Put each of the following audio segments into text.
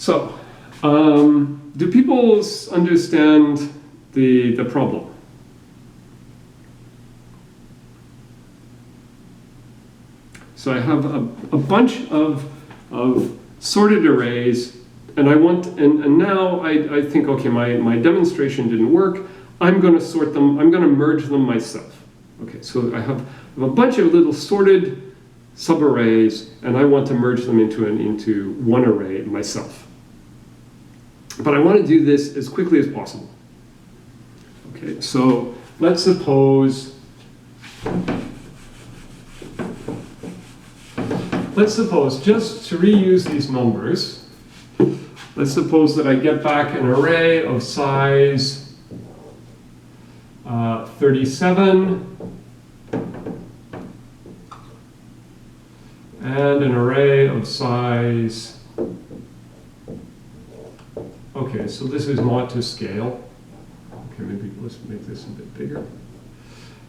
So, do people understand the problem? So I have a bunch of sorted arrays, and I want, and now I think, okay, my demonstration didn't work. I'm going to sort them. I'm going to merge them myself. Okay, so I have a bunch of little sorted subarrays, and I want to merge them into one array myself. But I want to do this as quickly as possible. Okay, so let's suppose just to reuse these numbers, let's suppose that I get back an array of size 37 and an array of size, okay, so this is not to scale. Okay, maybe let's make this a bit bigger.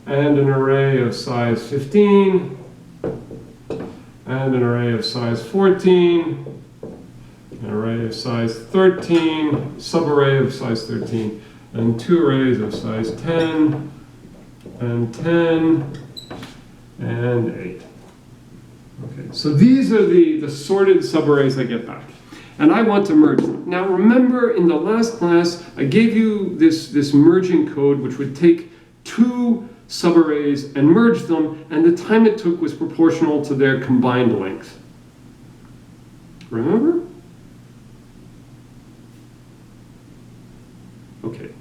And an array of size 15, and an array of size 14, an array of size 13, subarray of size 13, and two arrays of size 10, and 10, and 8. Okay, so these are the sorted subarrays I get back. And I want to merge them. Now remember, in the last class, I gave you this merging code which would take two subarrays and merge them, and the time it took was proportional to their combined length. Remember? Okay.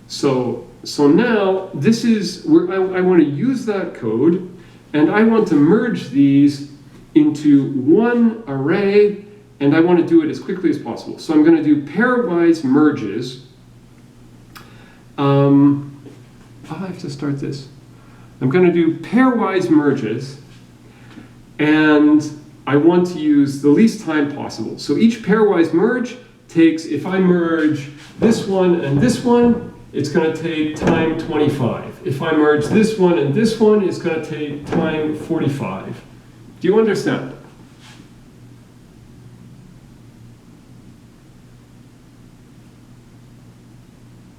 So now this is where I want to use that code, and I want to merge these into one array, and I want to do it as quickly as possible. So I'm going to do pairwise merges. I have to start this. I'm going to do pairwise merges, and I want to use the least time possible. So each pairwise merge takes, if I merge this one and this one, it's going to take time 25. If I merge this one and this one, it's going to take time 45. Do you understand?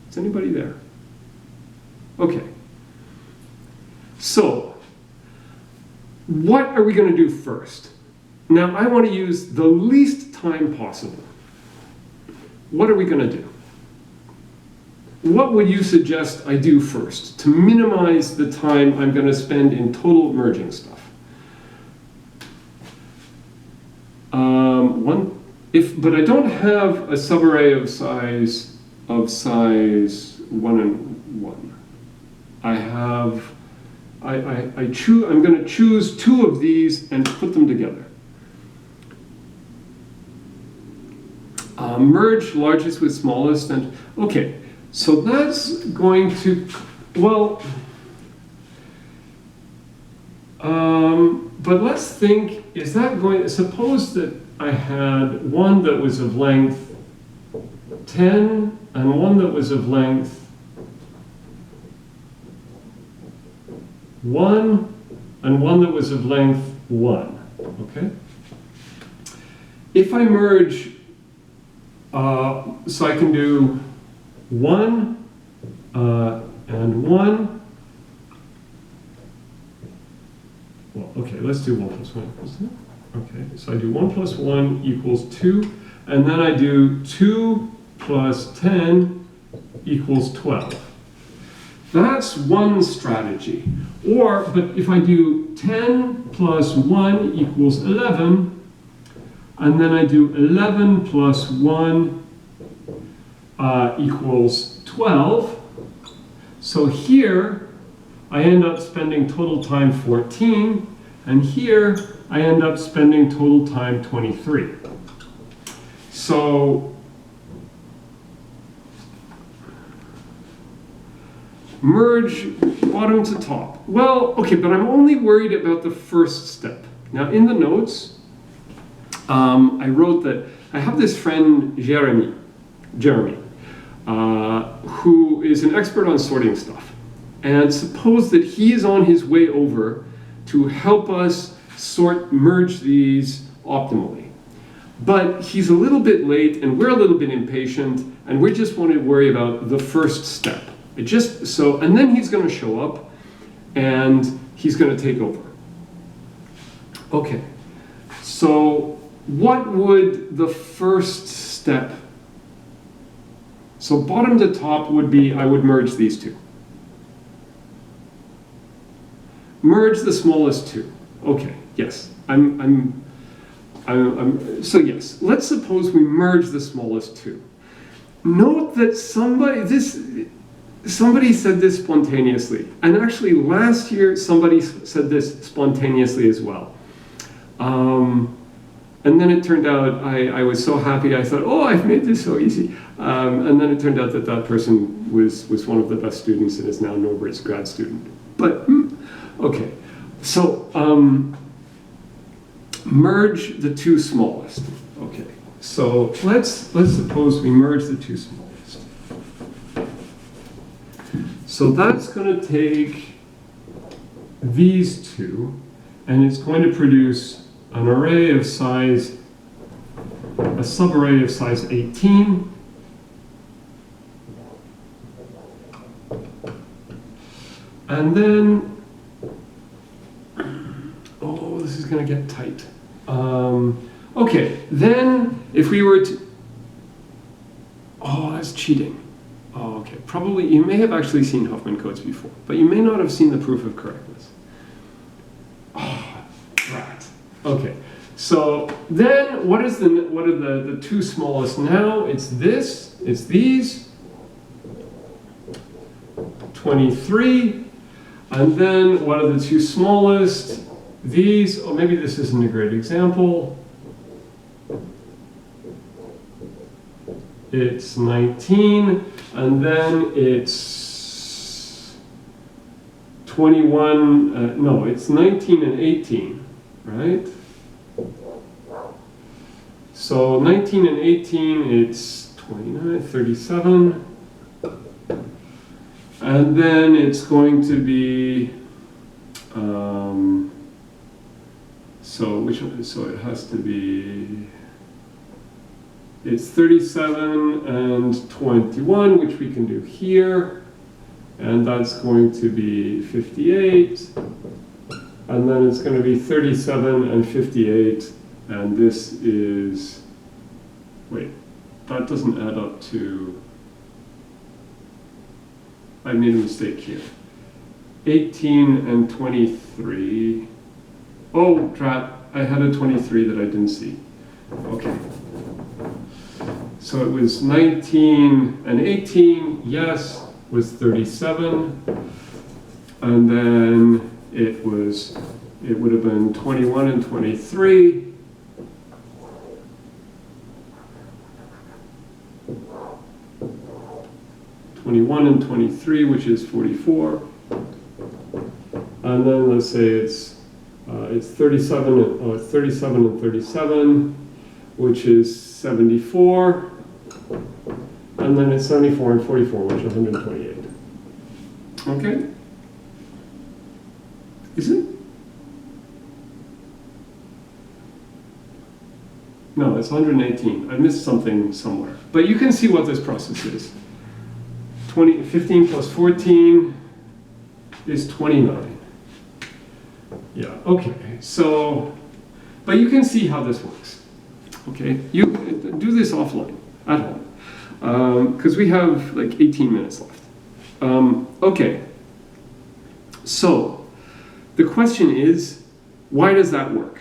Is anybody there? Okay. So, what are we going to do first? Now, I want to use the least time possible. What are we going to do? What would you suggest I do first to minimize the time I'm going to spend in total merging stuff? But I don't have a subarray of size 1 and 1. I'm going to choose two of these and put them together. Merge largest with smallest, and okay, so that's going to, well, but let's think, is that going, suppose that I had one that was of length 10 and one that was of length 1 and one that was of length 1, okay? If I merge, so I can do 1 and 1. Well, okay, let's do 1 plus 1 equals 2. Okay, so I do 1 plus 1 equals 2, and then I do 2 plus 10 equals 12. That's one strategy. But if I do 10 plus 1 equals 11, and then I do 11 plus 1 equals 12, so here I end up spending total time 14, and here I end up spending total time 23. So merge bottom to top. Well, okay, but I'm only worried about the first step. Now in the notes, I wrote that I have this friend, Jeremy, who is an expert on sorting stuff. And suppose that he is on his way over to help us merge these optimally. But he's a little bit late, and we're a little bit impatient, and we just want to worry about the first step. And then he's going to show up, and he's going to take over. Okay, so what would the first step? So bottom to top would be, I would merge these two. Merge the smallest two. Okay, yes, so yes, let's suppose we merge the smallest two. Note that somebody said this spontaneously, and actually last year somebody said this spontaneously as well. And then it turned out I was so happy, I thought, oh, I've made this so easy. And then it turned out that that person was one of the best students and is now Norbert's grad student. But, okay, so merge the two smallest. Okay, so let's suppose we merge the two smallest. So that's going to take these two, and it's going to produce an array of size, a subarray of size 18. And then, oh, this is going to get tight. Okay, then if we were to, oh, that's cheating. Oh, okay, probably, you may have actually seen Huffman codes before, but you may not have seen the proof of correctness. Oh, drat. Okay, so then what are the two smallest now? It's these, 23, and then what are the two smallest? These, or maybe this isn't a great example. It's 19, and then it's 21, no, it's 19 and 18, right? So 19 and 18, it's 29, 37. And then it's going to be, so it has to be, it's 37 and 21, which we can do here. And that's going to be 58. And then it's going to be 37 and 58. And this is, wait, that doesn't add up to, I made a mistake here. 18 and 23. Oh, drat, I had a 23 that I didn't see. Okay. So it was 19 and 18, yes, was 37. And then it would have been 21 and 23. And 23, which is 44, and then let's say it's 37. It's 37 and 37, which is 74, and then it's 74 and 44, which is 128. Okay, is it? No, it's 118. I missed something somewhere, but you can see what this process is. 15 plus 14 is 29. Yeah, okay, so, but you can see how this works. Okay, you do this offline, at home, because we have like 18 minutes left. Okay, so the question is, why does that work?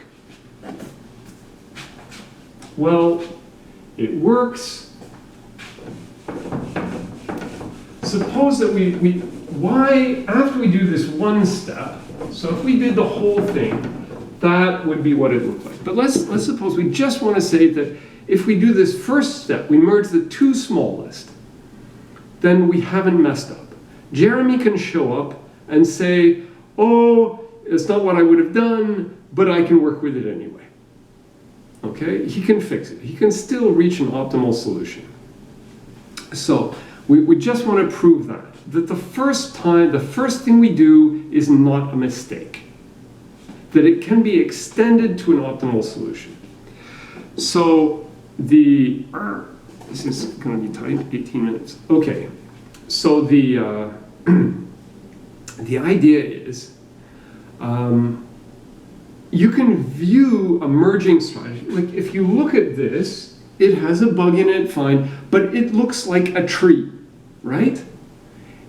Well, it works. Suppose that why, after we do this one step, so if we did the whole thing, that would be what it looked like. But let's suppose we just want to say that if we do this first step, we merge the two smallest, then we haven't messed up. Jeremy can show up and say, oh, it's not what I would have done, but I can work with it anyway. Okay, he can fix it. He can still reach an optimal solution. So we just want to prove that the first thing we do is not a mistake, that it can be extended to an optimal solution. So the, this is going to be tight, 18 minutes. Okay, so the, the idea is you can view a merging strategy. Like if you look at this, it has a bug in it, fine, but it looks like a tree, right?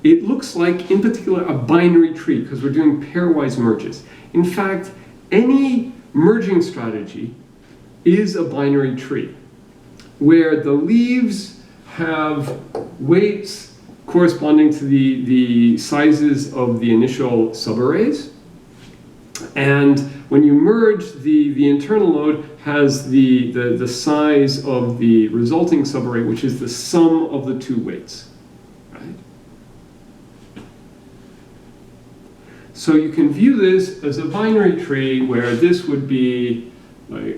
It looks like, in particular, a binary tree because we're doing pairwise merges. In fact, any merging strategy is a binary tree where the leaves have weights corresponding to the sizes of the initial subarrays. And when you merge, the internal node has the size of the resulting subarray, which is the sum of the two weights. Right? So you can view this as a binary tree where this would be like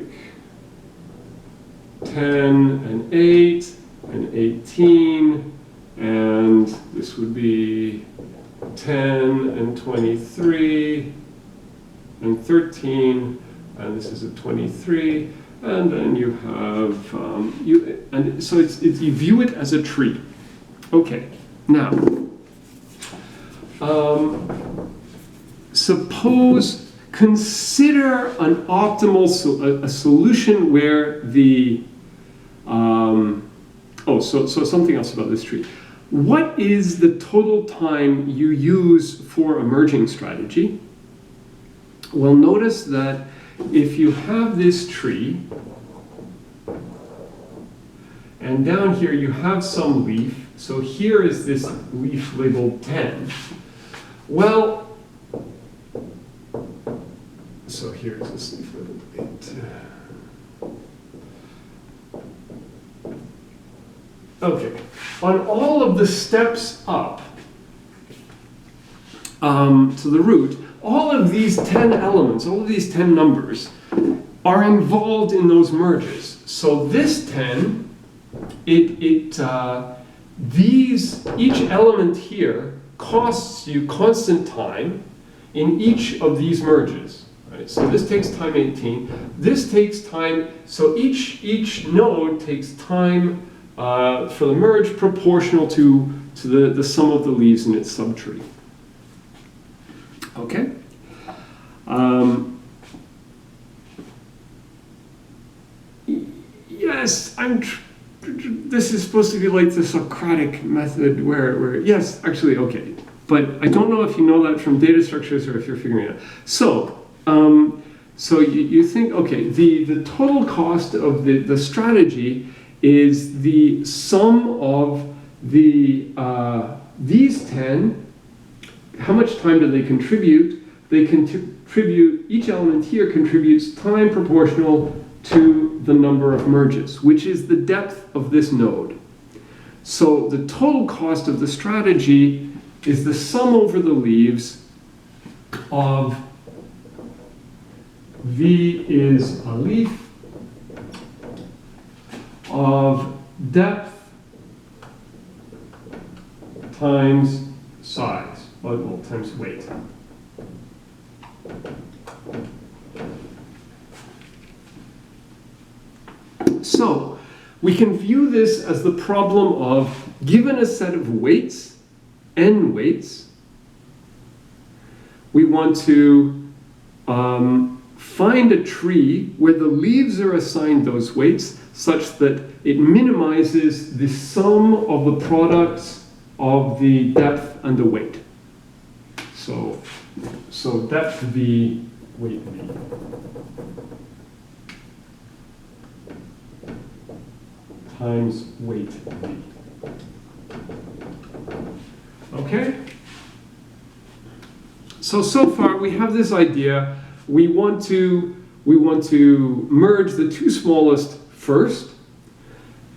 10 and 8 and 18, and this would be 10 and 23 and 13, and this is a 23, and then you have and so you view it as a tree. Okay, now consider an optimal a solution where the so something else about this tree. What is the total time you use for a merging strategy? Well, notice that if you have this tree, and down here you have some leaf, so here is this leaf labeled 10. Well, so here's this leaf labeled 8. Okay, on all of the steps up to the root, all of these 10 elements, all of these 10 numbers are involved in those merges. So this 10, each element here costs you constant time in each of these merges. Right? So this takes time 18. This takes time, so each node takes time for the merge proportional to the sum of the leaves in its subtree. Okay? Yes, this is supposed to be like the Socratic method where yes, actually, okay. But I don't know if you know that from data structures or if you're figuring it out. So, so you think, okay, the total cost of the strategy is the sum of these 10. How much time do they contribute? They contribute, each element here contributes time proportional to the number of merges, which is the depth of this node. So the total cost of the strategy is the sum over the leaves of V is a leaf of depth times size, well, times weight. So we can view this as the problem of, given a set of weights, n weights, we want to find a tree where the leaves are assigned those weights such that it minimizes the sum of the products of the depth and the weight. So depth V, weight V. Times weight V. Okay? So far we have this idea. We want to merge the two smallest first,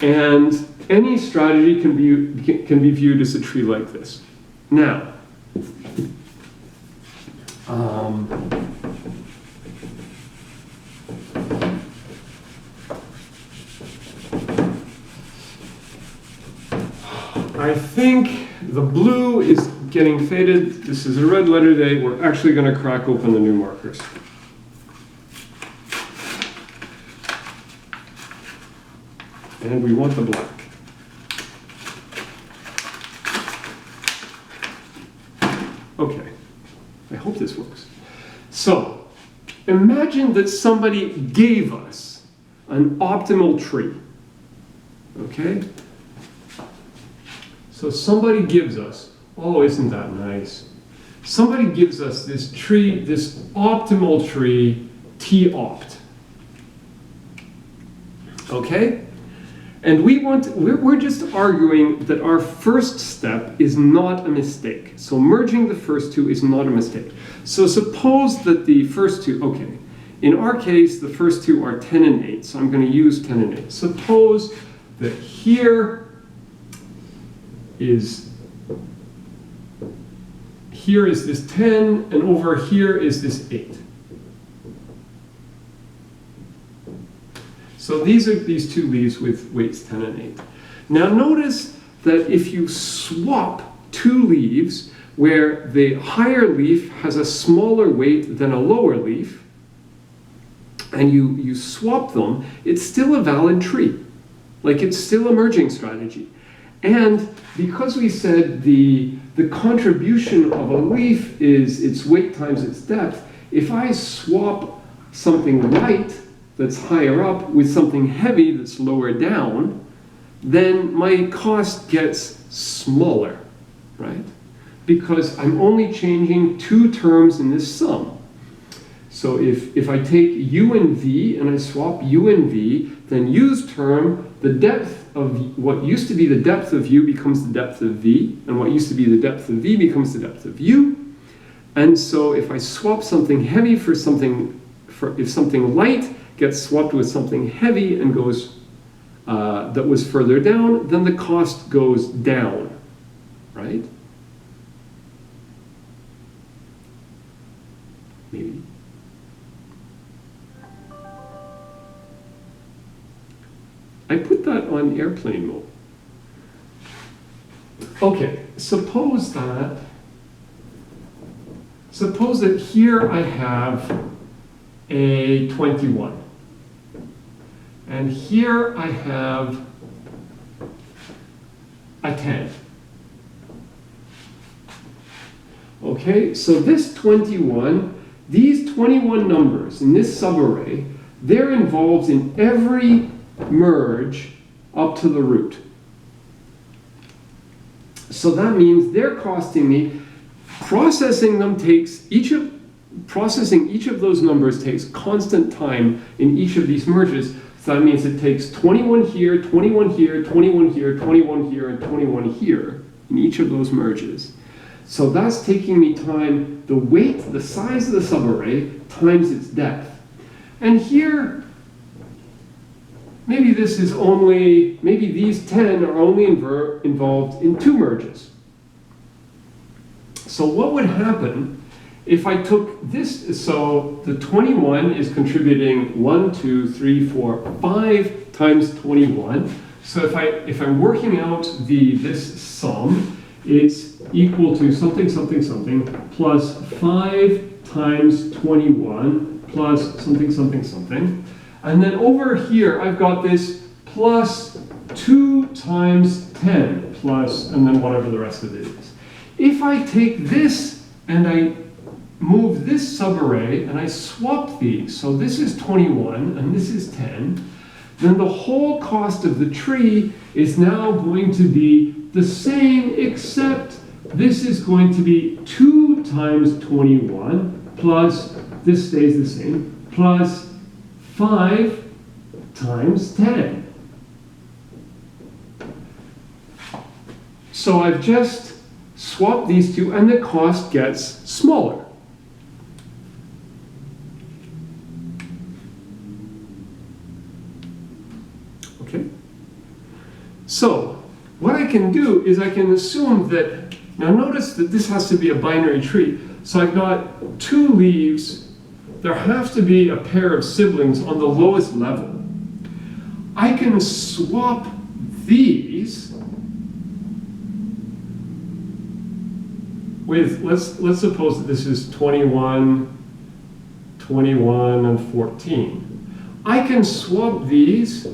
and any strategy can be viewed as a tree like this. Now, I think the blue is getting faded. This is a red letter day. We're actually going to crack open the new markers. And we want the black. Okay, I hope this works. So, imagine that somebody gave us an optimal tree. Okay? So somebody gives us, oh, isn't that nice? Somebody gives us this tree, this optimal tree, T-opt. Okay? And we're just arguing that our first step is not a mistake. So merging the first two is not a mistake. So suppose that the first two, okay, in our case, the first two are 10 and 8, so I'm going to use 10 and 8. Suppose that here is this 10, and over here is this 8. So these are these two leaves with weights 10 and 8. Now notice that if you swap two leaves where the higher leaf has a smaller weight than a lower leaf, and you swap them, it's still a valid tree. Like, it's still a merging strategy. And because we said the contribution of a leaf is its weight times its depth, if I swap something light that's higher up with something heavy that's lower down, then my cost gets smaller, right? Because I'm only changing two terms in this sum. So if I take u and v and I swap u and v, then u's term, the depth of what used to be the depth of u becomes the depth of v, and what used to be the depth of v becomes the depth of u. And so if I swap something heavy for something, if something light gets swapped with something heavy and goes, that was further down, then the cost goes down, right? Maybe. I put that on airplane mode. Okay, suppose that here I have a 21. And here I have a 10. Okay, so this 21, these 21 numbers in this subarray, they're involved in every merge up to the root. So that means they're costing me, processing each of those numbers takes constant time in each of these merges. So that means it takes 21 here, 21 here, 21 here, 21 here, and 21 here in each of those merges. So that's taking me time, the weight, the size of the subarray, times its depth. And here, maybe this is only, maybe these 10 are only involved in two merges. So what would happen if I took this? So the 21 is contributing 1, 2, 3, 4, 5 times 21. So if I'm working out this sum, it's equal to something, something, something, plus 5 times 21, plus something, something, something. And then over here, I've got this plus 2 times 10, plus, and then whatever the rest of it is. If I take this and I move this subarray and I swap these, so this is 21 and this is 10, then the whole cost of the tree is now going to be the same, except this is going to be 2 times 21 plus, this stays the same, plus 5 times 10. So I've just swapped these two and the cost gets smaller. Okay? So what I can do is I can assume that, now notice that this has to be a binary tree. So I've got two leaves. There have to be a pair of siblings on the lowest level. I can swap these with, let's suppose that this is 21, 21, and 14. I can swap these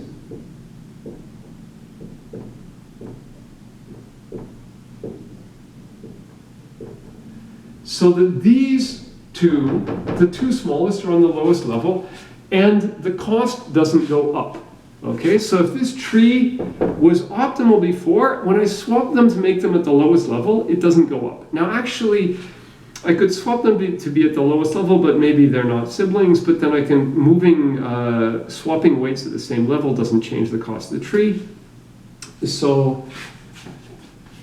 so that these two, the two smallest, are on the lowest level, and the cost doesn't go up. Okay, so if this tree was optimal before, when I swap them to make them at the lowest level, it doesn't go up. Now actually, I could swap them to be at the lowest level, but maybe they're not siblings, but then I can, swapping weights at the same level doesn't change the cost of the tree.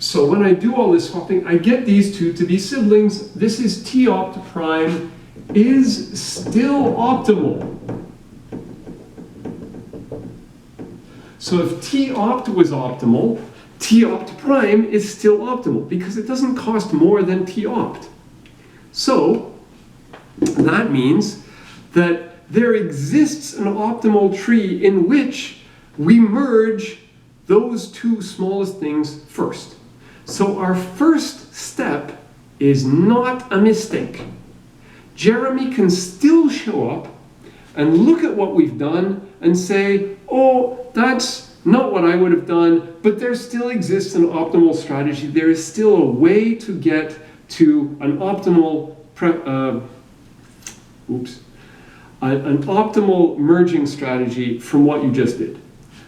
So when I do all this swapping, I get these two to be siblings. This is T opt prime is still optimal. So if T opt was optimal, T opt prime is still optimal because it doesn't cost more than T opt. So that means that there exists an optimal tree in which we merge those two smallest things first. So our first step is not a mistake. Jeremy can still show up and look at what we've done and say, oh, that's not what I would have done, but there still exists an optimal strategy. There is still a way to get to an optimal, an optimal merging strategy from what you just did.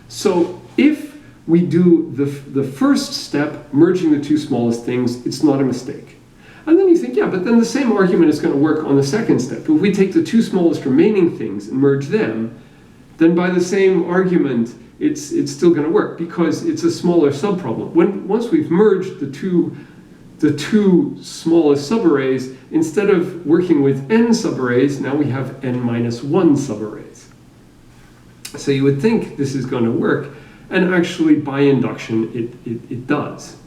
So if we do the first step, merging the two smallest things, it's not a mistake. And then you think, yeah, but then the same argument is going to work on the second step. If we take the two smallest remaining things and merge them, then by the same argument, it's still going to work because it's a smaller subproblem. Once we've merged the two smallest subarrays, instead of working with n subarrays, now we have n minus 1 subarrays. So you would think this is going to work, and actually by induction it does.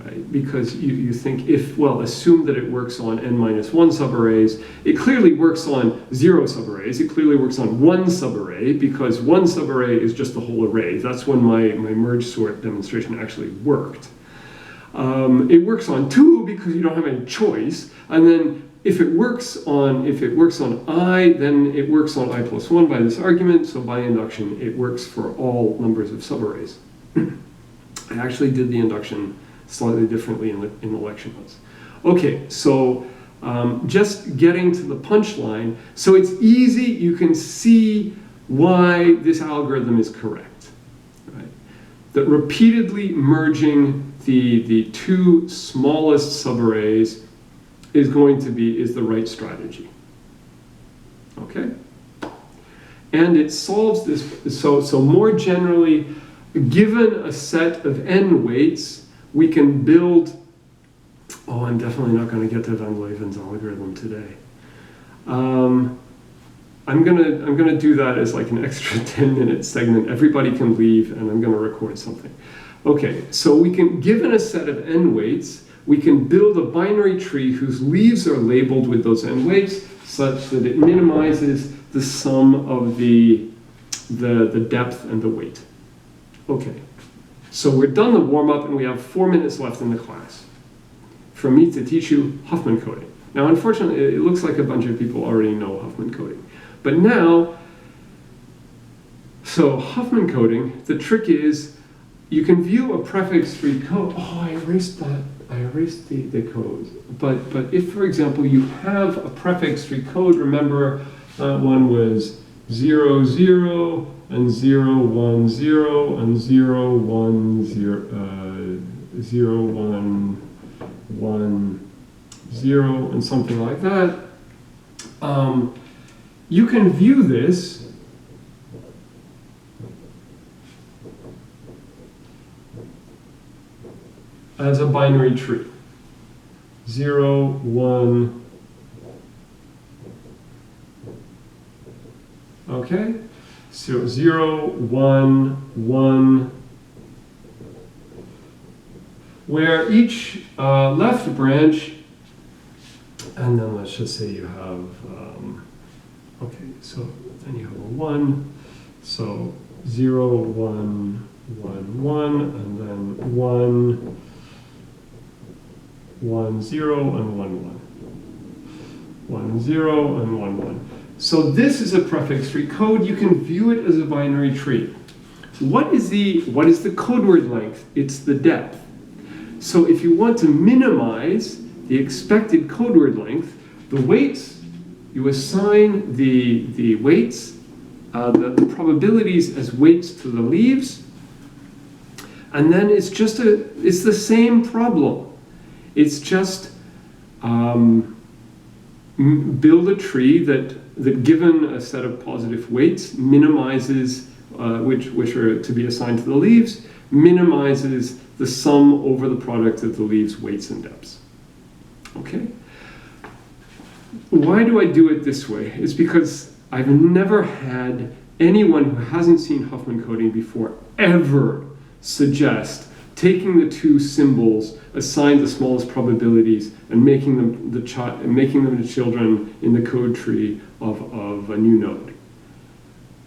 Right? Because you think assume that it works on n minus 1 subarrays. It clearly works on 0 subarrays. It clearly works on 1 subarray because 1 subarray is just the whole array. That's when my merge sort demonstration actually worked. It works on 2 because you don't have any choice. And then if it works on I, then it works on I plus 1 by this argument. So by induction, it works for all numbers of subarrays. I actually did the induction slightly differently in the lecture notes. Okay, so just getting to the punchline. So it's easy, you can see why this algorithm is correct. Right? That repeatedly merging the two smallest subarrays is the right strategy. Okay? And it solves this, so more generally, given a set of n weights, we can build, I'm definitely not going to get to Van Leuven's algorithm today. I'm gonna do that as like an extra 10-minute segment. Everybody can leave and I'm gonna record something. Okay, so we can, given a set of n weights, we can build a binary tree whose leaves are labeled with those n weights such that it minimizes the sum of the depth and the weight. Okay. So we're done the warm-up and we have 4 minutes left in the class for me to teach you Huffman coding. Now, unfortunately, it looks like a bunch of people already know Huffman coding. But now, so Huffman coding, the trick is you can view a prefix-free code. Oh, I erased that. I erased the code. But if, for example, you have a prefix-free code, remember that one was 0, 0, and 0, 1, 0, and 0, 1, 0, 0, 1, 1, 0, and something like that. You can view this as a binary tree. 0, 1, okay? So 0, 1, 1, where each left branch, and then let's just say you have, okay, so then you have a 1, so 0, 1, 1, 1, and then 1, 1, 0, and 1, 1. 1, 0, and 1, 1. So this is a prefix-free code. You can view it as a binary tree. What is the code word length? It's the depth. So if you want to minimize the expected code word length, the weights, you assign the weights, the probabilities as weights to the leaves, and then it's the same problem. It's just build a tree that given a set of positive weights minimizes, which are to be assigned to the leaves, minimizes the sum over the product of the leaves' weights and depths. Okay? Why do I do it this way? It's because I've never had anyone who hasn't seen Huffman coding before ever suggest taking the two symbols assigned the smallest probabilities and making them the children in the code tree of a new node.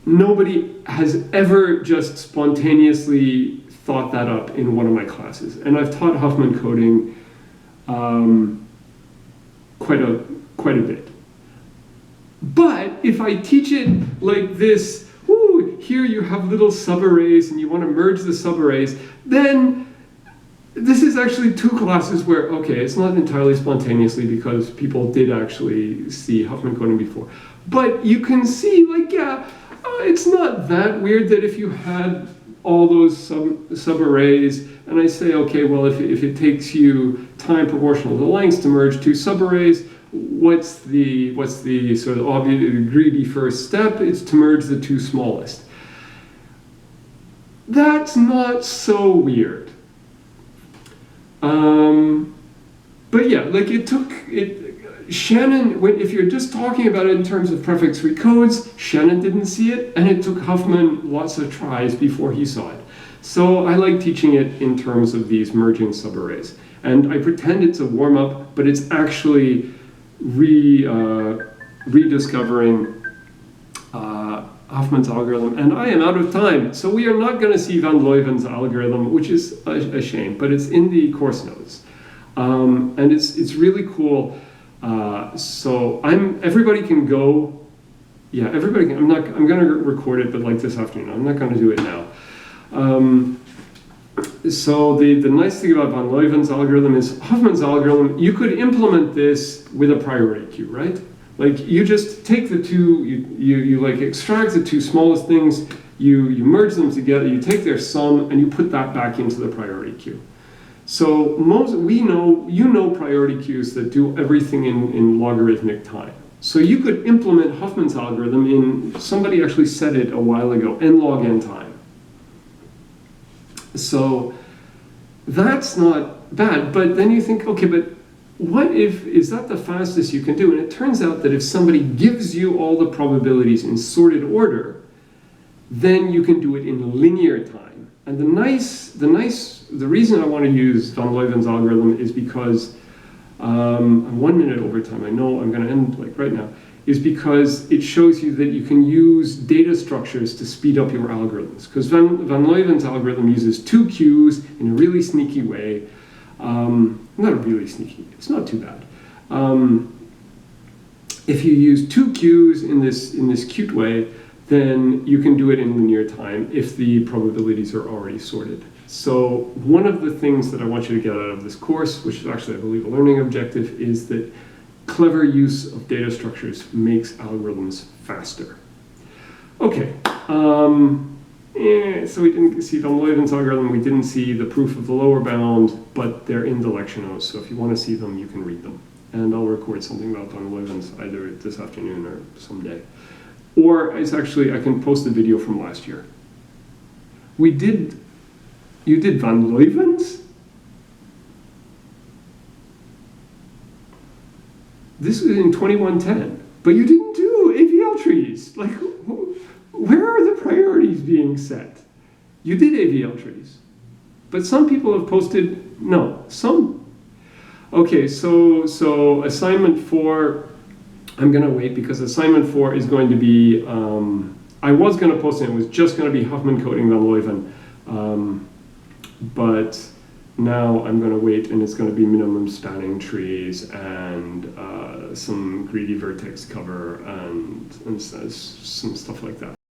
Nobody has ever just spontaneously thought that up in one of my classes, and I've taught Huffman coding quite a bit. But if I teach it like this, here you have little subarrays and you want to merge the subarrays, then this is actually two classes where, okay, it's not entirely spontaneously because people did actually see Huffman coding before. But you can see, like, yeah, it's not that weird that if you had all those subarrays, and I say, okay, well, if it takes you time proportional to lengths to merge two subarrays, what's the sort of obvious greedy first step? It's to merge the two smallest. That's not so weird. But yeah, like Shannon, if you're just talking about it in terms of prefix-free codes, Shannon didn't see it, and it took Huffman lots of tries before he saw it. So I like teaching it in terms of these merging subarrays. And I pretend it's a warm-up, but it's actually rediscovering Huffman's algorithm. And I am out of time, so we are not going to see Van Leuven's algorithm, which is a shame, but it's in the course notes. And it's really cool. So everybody can go. Yeah, everybody can. I'm going to record it, but like this afternoon. I'm not going to do it now. So the nice thing about Van Leuven's algorithm is Huffman's algorithm, you could implement this with a priority queue, right? Like you just take the two, you like extract the two smallest things, you merge them together, you take their sum, and you put that back into the priority queue. So you know priority queues that do everything in logarithmic time. So you could implement Huffman's algorithm in, somebody actually said it a while ago, n log n time. So that's not bad, but then you think, okay, but what if, is that the fastest you can do? And it turns out that if somebody gives you all the probabilities in sorted order, then you can do it in linear time. And the reason I want to use Van Leuven's algorithm is because, I'm 1 minute over time, I know I'm going to end like right now, is because it shows you that you can use data structures to speed up your algorithms. Because Van Leuven's algorithm uses two queues in a really sneaky way. Not really sneaky, it's not too bad. If you use two queues in this cute way, then you can do it in linear time if the probabilities are already sorted. So one of the things that I want you to get out of this course, which is actually, I believe, a learning objective, is that clever use of data structures makes algorithms faster. Okay, so we didn't see Van Leuven's algorithm, we didn't see the proof of the lower bound, but they're in the lecture notes, so if you want to see them, you can read them. And I'll record something about Van Leuven's either this afternoon or someday. Or it's actually, I can post a video from last year. You did Van Leuven's? This was in 2110, but you didn't do AVL trees. Like, where are the priorities being set? You did AVL trees, but some people have posted, no, some. Okay, so assignment 4, I'm gonna wait because assignment 4 is going to be, I was gonna post it was just gonna be Huffman coding Van Leuven, but now I'm gonna wait and it's gonna be minimum spanning trees and some greedy vertex cover and some stuff like that.